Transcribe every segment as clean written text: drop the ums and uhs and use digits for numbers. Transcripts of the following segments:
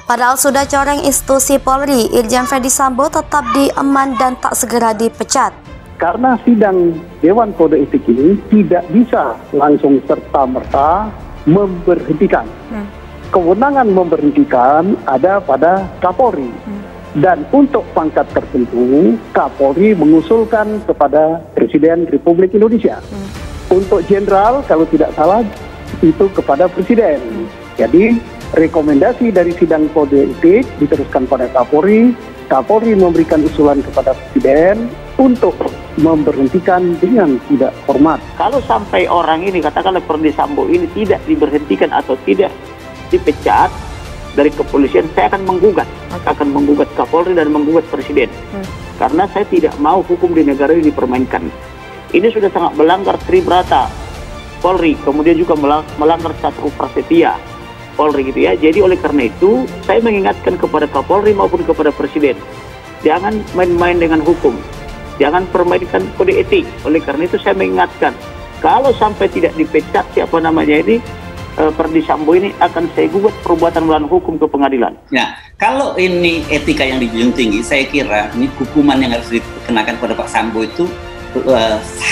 Padahal sudah coreng institusi Polri, Irjen Ferdy Sambo tetap diaman dan tak segera dipecat. Karena sidang Dewan Kode Etik ini tidak bisa langsung serta-merta memberhentikan. Kewenangan memberhentikan ada pada Kapolri. Dan untuk pangkat tertentu, Kapolri mengusulkan kepada Presiden Republik Indonesia. Untuk jenderal, kalau tidak salah, itu kepada Presiden. Jadi, rekomendasi dari sidang kode etik diteruskan pada Kapolri. Kapolri memberikan usulan kepada Presiden untuk memberhentikan dengan tidak hormat. Kalau sampai orang ini, katakanlah Ferdy Sambo ini tidak diberhentikan atau tidak dipecat dari kepolisian, saya akan menggugat Kapolri dan menggugat Presiden. Karena saya tidak mau hukum di negara ini dipermainkan. Ini sudah sangat melanggar tribrata Polri, kemudian juga melanggar Satru Prasetya Polri gitu ya. Jadi oleh karena itu saya mengingatkan kepada Kapolri maupun kepada Presiden, jangan main-main dengan hukum, jangan permainkan kode etik. Oleh karena itu saya mengingatkan, kalau sampai tidak dipecat siapa namanya ini Ferdy Sambo ini, akan saya gugat perbuatan melawan hukum ke pengadilan. Nah, kalau ini etika yang dijunjung tinggi, saya kira ini hukuman yang harus dikenakan pada Pak Sambo itu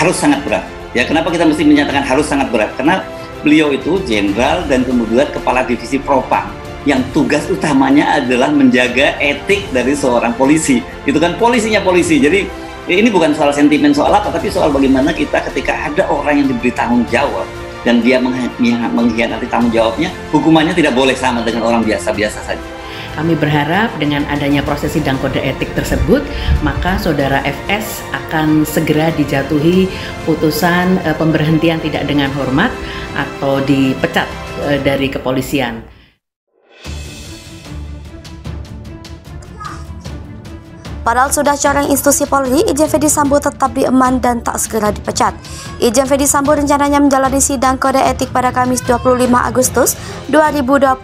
harus sangat berat. Ya, kenapa kita mesti menyatakan harus sangat berat? Karena beliau itu jenderal dan kemudian kepala divisi Propam yang tugas utamanya adalah menjaga etik dari seorang polisi. Itu kan polisinya polisi. Jadi ini bukan soal sentimen soal apa, tapi soal bagaimana kita ketika ada orang yang diberi tanggung jawab dan dia mengkhianati tanggung jawabnya, hukumannya tidak boleh sama dengan orang biasa-biasa saja. Kami berharap dengan adanya proses sidang kode etik tersebut, maka saudara FS akan segera dijatuhi putusan pemberhentian tidak dengan hormat atau dipecat dari kepolisian. Padahal sudah coreng institusi Polri, Irjen Ferdy Sambo tetap diaman dan tak segera dipecat. Irjen Ferdy Sambo rencananya menjalani sidang kode etik pada Kamis 25 Agustus 2022.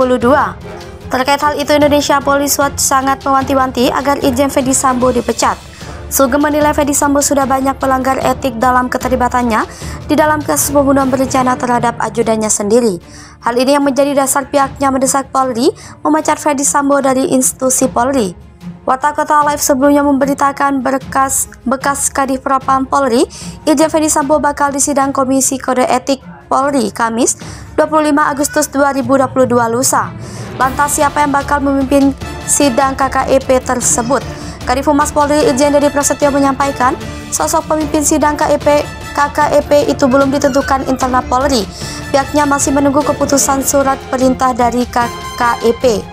Terkait hal itu, Indonesia Police Watch sangat mewanti-wanti agar Irjen Ferdy Sambo dipecat. Sugeng menilai Ferdy Sambo sudah banyak melanggar etik dalam keterlibatannya di dalam kasus pembunuhan berencana terhadap ajudannya sendiri. Hal ini yang menjadi dasar pihaknya mendesak Polri memecat Ferdy Sambo dari institusi Polri. Warta Kota Live sebelumnya memberitakan bekas Kadif Propam Polri, Irjen Ferdy Sambo bakal disidang Komisi Kode Etik Polri Kamis 25 Agustus 2022 lusa. Lantas siapa yang bakal memimpin sidang KKEP tersebut? Kadif Humas Polri Irjen Dedi Prasetyo menyampaikan, sosok pemimpin sidang KKEP itu belum ditentukan internal Polri. Pihaknya masih menunggu keputusan surat perintah dari KKEP.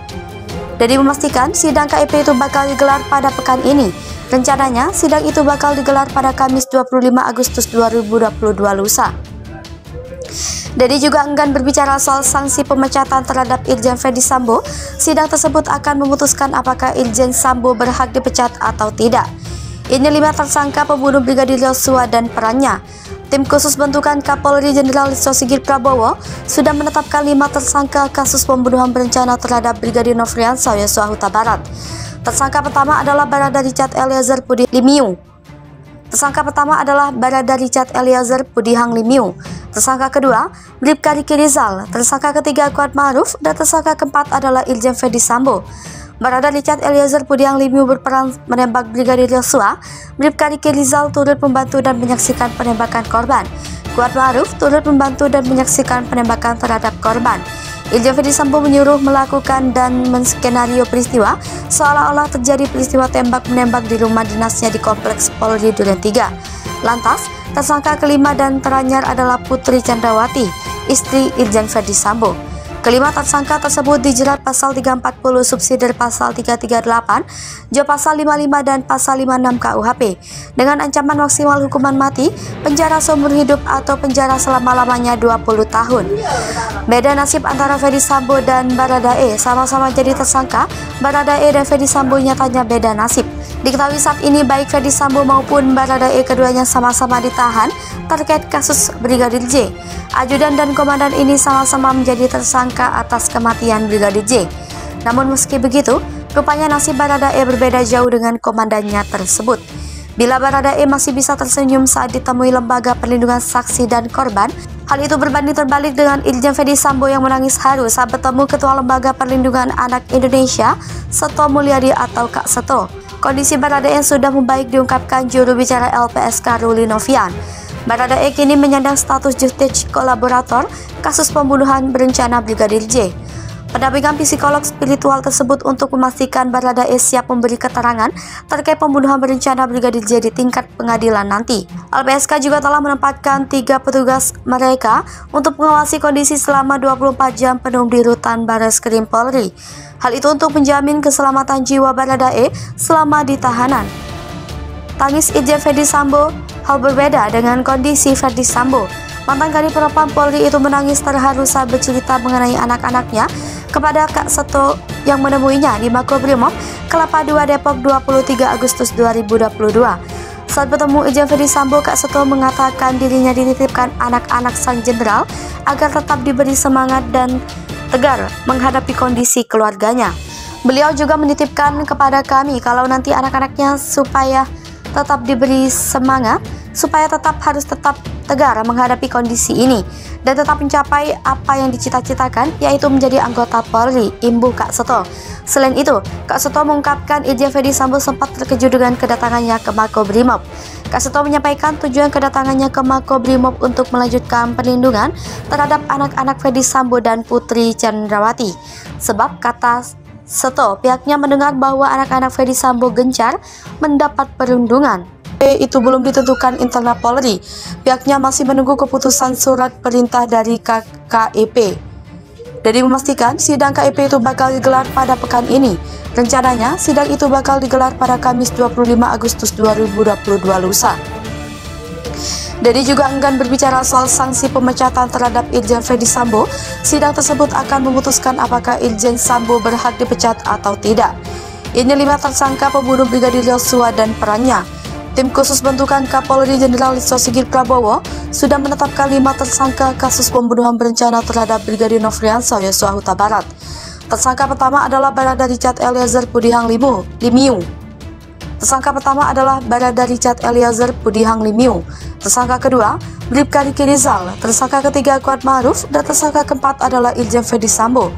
Dedi memastikan sidang KEP itu bakal digelar pada pekan ini. Rencananya sidang itu bakal digelar pada Kamis 25 Agustus 2022 lusa. Dedi juga enggan berbicara soal sanksi pemecatan terhadap Irjen Ferdy Sambo. Sidang tersebut akan memutuskan apakah Irjen Sambo berhak dipecat atau tidak. Ini 5 tersangka pembunuh Brigadir Yosua dan perannya. Tim khusus bentukan Kapolri Jenderal Listio Sigit Prabowo sudah menetapkan 5 tersangka kasus pembunuhan berencana terhadap Brigadir Nofriansah Yosua Huta Barat. Tersangka pertama adalah Barada Richard Eliezer Pudihang Limiu. Tersangka kedua, Bribka Riki Rizal. Tersangka ketiga, Kuat Ma'ruf. Dan tersangka keempat adalah Irjen Ferdy Sambo. Barada Richard Eliezer Pudihang Limiu berperan menembak Brigadir Yosua. Bribka Riki Rizal turut membantu dan menyaksikan penembakan korban. Kuat Ma'ruf turut membantu dan menyaksikan penembakan terhadap korban. Irjen Ferdy Sambo menyuruh melakukan dan menskenario peristiwa seolah-olah terjadi peristiwa tembak-menembak di rumah dinasnya di Kompleks Polri Duren 3. Lantas, tersangka kelima dan teranyar adalah Putri Chandrawati, istri Irjen Ferdy Sambo. Kelima tersangka tersebut dijerat pasal 340 subsidiar pasal 338, Jo pasal 55 dan pasal 56 KUHP dengan ancaman maksimal hukuman mati, penjara seumur hidup atau penjara selama-lamanya 20 tahun. Beda nasib antara Ferdy Sambo dan Baradae, sama-sama jadi tersangka. Baradae dan Ferdy Sambo nyatanya beda nasib. Diketahui saat ini baik Ferdy Sambo maupun Baradae keduanya sama-sama ditahan terkait kasus Brigadir J. Ajudan dan komandan ini sama-sama menjadi tersangka atas kematian Brigadir J. Namun meski begitu, rupanya nasib Baradae berbeda jauh dengan komandannya tersebut. Bila Baradae masih bisa tersenyum saat ditemui lembaga perlindungan saksi dan korban, Hal itu berbanding terbalik dengan Irjen Ferdy Sambo yang menangis haru saat bertemu Ketua Lembaga Perlindungan Anak Indonesia, Seto Mulyadi atau Kak Seto. Kondisi Baradae yang sudah membaik diungkapkan juru bicara LPSK Ruli Novian. Baradae kini menyandang status justice kolaborator kasus pembunuhan berencana Brigadir J. Pendampingan psikolog spiritual tersebut untuk memastikan Baradae siap memberi keterangan terkait pembunuhan berencana Brigadir J di tingkat pengadilan nanti. LPSK juga telah menempatkan 3 petugas mereka untuk mengawasi kondisi selama 24 jam penuh di rutan Bareskrim Polri. Hal itu untuk menjamin keselamatan jiwa Baradae selama di tahanan. Tangis Irjen Ferdy Sambo, hal berbeda dengan kondisi Ferdy Sambo. Mantan Kadif Propam Polri itu menangis terharu saat bercerita mengenai anak-anaknya kepada Kak Seto yang menemuinya di Makobrimob Kelapa II Depok 23 Agustus 2022. Saat bertemu Irjen Ferdy Sambo, Kak Seto mengatakan dirinya dititipkan anak-anak sang jenderal agar tetap diberi semangat dan tegar menghadapi kondisi keluarganya. Beliau juga menitipkan kepada kami kalau nanti anak-anaknya supaya tetap diberi semangat, supaya harus tetap tegar menghadapi kondisi ini dan tetap mencapai apa yang dicita-citakan, yaitu menjadi anggota Polri, imbuh Kak Seto. Selain itu, Kak Seto mengungkapkan Irjen Ferdy Sambo sempat terkejut dengan kedatangannya ke Makobrimob. Kak Seto menyampaikan tujuan kedatangannya ke Makobrimob untuk melanjutkan perlindungan terhadap anak-anak Ferdy Sambo dan Putri Chandrawati. Sebab kata Seto, pihaknya mendengar bahwa anak-anak Ferdy Sambo gencar mendapat perlindungan. Itu belum ditentukan internal Polri. Pihaknya masih menunggu keputusan surat perintah dari KEP. Jadi memastikan sidang KEP itu bakal digelar pada pekan ini. Rencananya sidang itu bakal digelar pada Kamis 25 Agustus 2022 lusa. Dedi juga enggan berbicara soal sanksi pemecatan terhadap Irjen Ferdy Sambo. Sidang tersebut akan memutuskan apakah Irjen Sambo berhak dipecat atau tidak. Ini 5 tersangka pembunuh Brigadir Yosua dan perannya. Tim khusus bentukan Kapolri Jenderal Listio Sigit Prabowo sudah menetapkan 5 tersangka kasus pembunuhan berencana terhadap Brigadir Nofriansah Yosua Huta Barat. Tersangka pertama adalah Barada Richard Eliezer Pudihang Lumiu. Tersangka pertama adalah Barada Richard Eliezer Pudihang Lumiu. Tersangka kedua, Bribka Riki Rizal. Tersangka ketiga, Kuat Ma'ruf. Dan tersangka keempat adalah Irjen Ferdy Sambo.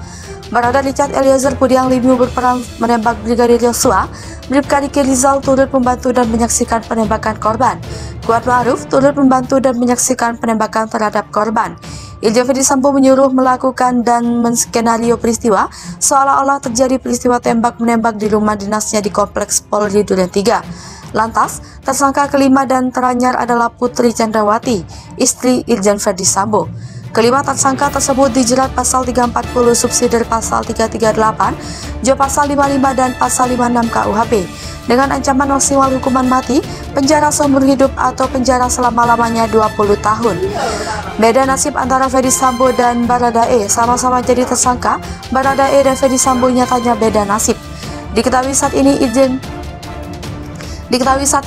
Barada Richard Eliezer Pudihang Lumiu berperan menembak Brigadir Yosua. Bribka Riki Rizal turut membantu dan menyaksikan penembakan korban. Kuat Ma'ruf turut membantu dan menyaksikan penembakan terhadap korban. Irjen Ferdy Sambo menyuruh melakukan dan menskenario peristiwa seolah-olah terjadi peristiwa tembak-menembak di rumah dinasnya di Kompleks Polri Duren 3. Lantas, tersangka kelima dan teranyar adalah Putri Chandrawati, istri Irjen Ferdy Sambo. Kelima tersangka tersebut dijerat pasal 340 subsidiar pasal 338, Jo pasal 55 dan pasal 56 KUHP dengan ancaman maksimal hukuman mati, penjara seumur hidup atau penjara selama-lamanya 20 tahun. Beda nasib antara Ferdy Sambo dan Baradae, sama-sama jadi tersangka. Baradae dan Ferdy Sambo nyatanya beda nasib. Diketahui saat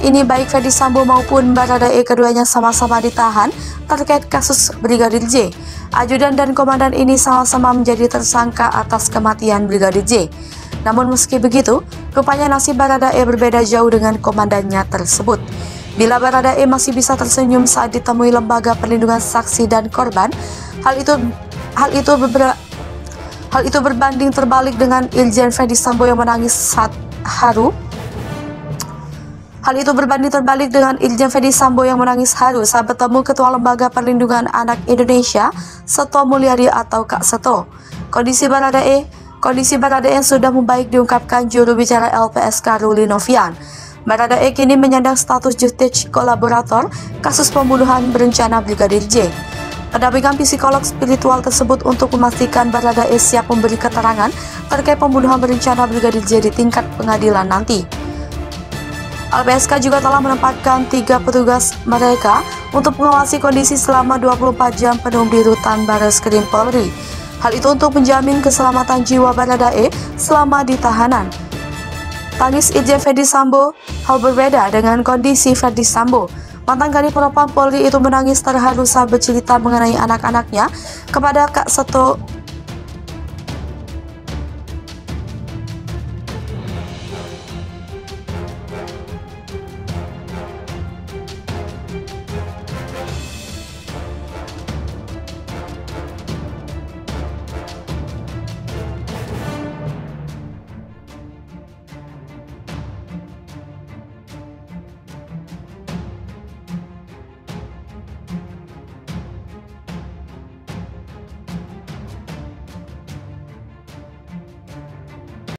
ini baik Ferdy Sambo maupun Baradae keduanya sama-sama ditahan terkait kasus Brigadir J. Ajudan dan komandan ini sama-sama menjadi tersangka atas kematian Brigadir J. Namun meski begitu, rupanya nasib Baradae berbeda jauh dengan komandannya tersebut. Bila Baradae masih bisa tersenyum saat ditemui lembaga perlindungan saksi dan korban, hal itu berbanding terbalik dengan Irjen Ferdy Sambo yang menangis saat haru. Hal itu berbanding terbalik dengan Irjen Ferdy Sambo yang menangis haru saat bertemu Ketua Lembaga Perlindungan Anak Indonesia, Seto Mulyadi atau Kak Seto. Kondisi Baradae yang sudah membaik diungkapkan juru bicara LPSK Ruli Novian. Baradae kini menyandang status justice kolaborator kasus pembunuhan berencana Brigadir J. Pendampingan psikolog spiritual tersebut untuk memastikan Baradae siap memberi keterangan terkait pembunuhan berencana Brigadir J di tingkat pengadilan nanti. LPSK juga telah menempatkan 3 petugas mereka untuk mengawasi kondisi selama 24 jam penuh di rutan Bareskrim Polri. Hal itu untuk menjamin keselamatan jiwa Baradae selama di tahanan. Tangis Irjen Ferdy Sambo, hal berbeda dengan kondisi Ferdy Sambo. Mantan Kadif Propam Polri itu menangis terharu saat bercerita mengenai anak-anaknya kepada Kak Seto